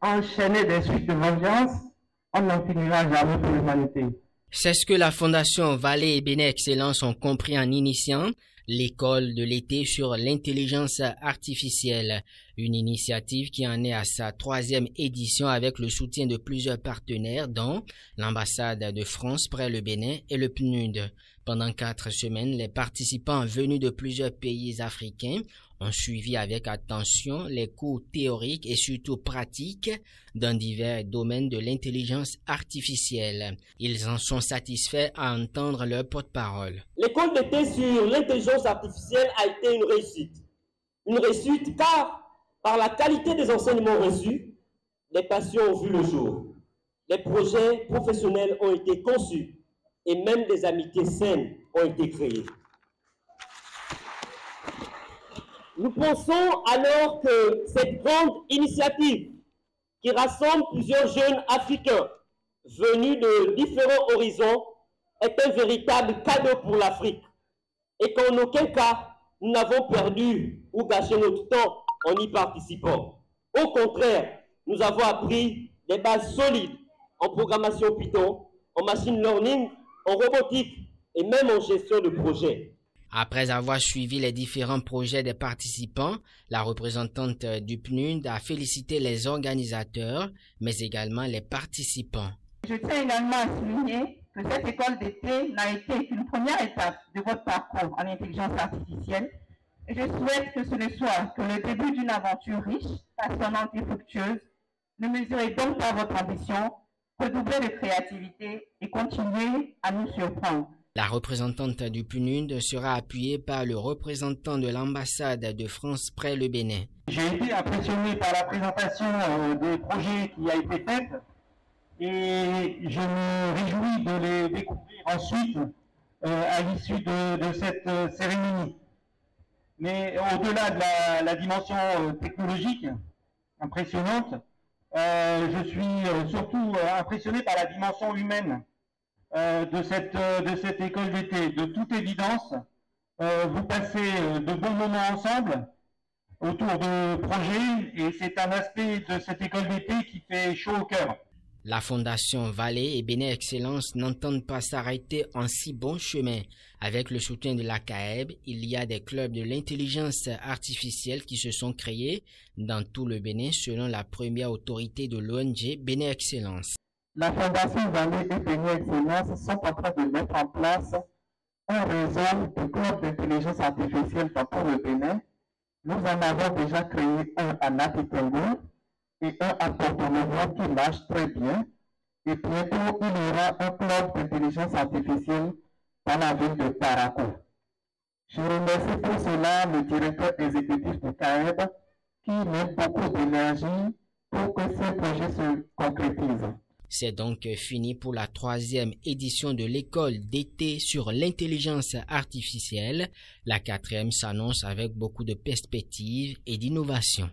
enchaîner des suites de vengeance, on n'en finira jamais pour l'humanité. C'est ce que la Fondation Vallée et Bénin Excellence ont compris en initiant l'école de l'été sur l'intelligence artificielle, une initiative qui en est à sa 3e édition avec le soutien de plusieurs partenaires dont l'ambassade de France près le Bénin et le PNUD. Pendant 4 semaines, les participants venus de plusieurs pays africains ont suivi avec attention les cours théoriques et surtout pratiques dans divers domaines de l'intelligence artificielle. Ils en sont satisfaits à entendre leur porte-parole. L'école d'été sur l'intelligence artificielle a été une réussite. Une réussite car, par la qualité des enseignements reçus, les passions ont vu le jour. Les projets professionnels ont été conçus et même des amitiés saines ont été créées. Nous pensons alors que cette grande initiative qui rassemble plusieurs jeunes Africains venus de différents horizons est un véritable cadeau pour l'Afrique et qu'en aucun cas nous n'avons perdu ou gâché notre temps en y participant. Au contraire, nous avons appris des bases solides en programmation Python, en machine learning, en robotique et même en gestion de projet. Après avoir suivi les différents projets des participants, la représentante du PNUD a félicité les organisateurs, mais également les participants. Je tiens également à souligner que cette école d'été n'a été qu'une première étape de votre parcours en intelligence artificielle. Et je souhaite que ce ne soit que le début d'une aventure riche, passionnante et fructueuse. Ne mesurez donc pas votre ambition, redoublez de créativité et continuez à nous surprendre. La représentante du PNUD sera appuyée par le représentant de l'ambassade de France près le Bénin. J'ai été impressionné par la présentation des projets qui a été faite et je me réjouis de les découvrir ensuite à l'issue de cette cérémonie. Mais au-delà de la dimension technologique impressionnante, je suis surtout impressionné par la dimension humaine de cette école d'été. De toute évidence, vous passez de bons moments ensemble autour de projets et c'est un aspect de cette école d'été qui fait chaud au cœur. La Fondation Vallée et Bénin Excellence n'entendent pas s'arrêter en si bon chemin. Avec le soutien de l'ACAEB, il y a des clubs de l'intelligence artificielle qui se sont créés dans tout le Bénin selon la première autorité de l'ONG Bénin Excellence. La Fondation Vallée et Bénin Excellence sont en train de mettre en place un réseau de clubs d'intelligence artificielle dans tout le Bénin. Nous en avons déjà créé un à Natitongo et un à Porto-Novo qui marche très bien. Et bientôt, il y aura un club d'intelligence artificielle dans la ville de Parakou. Je remercie pour cela le directeur exécutif de CAEB qui met beaucoup d'énergie pour que ce projet se concrétise. C'est donc fini pour la 3e édition de l'école d'été sur l'intelligence artificielle. La 4e s'annonce avec beaucoup de perspectives et d'innovations.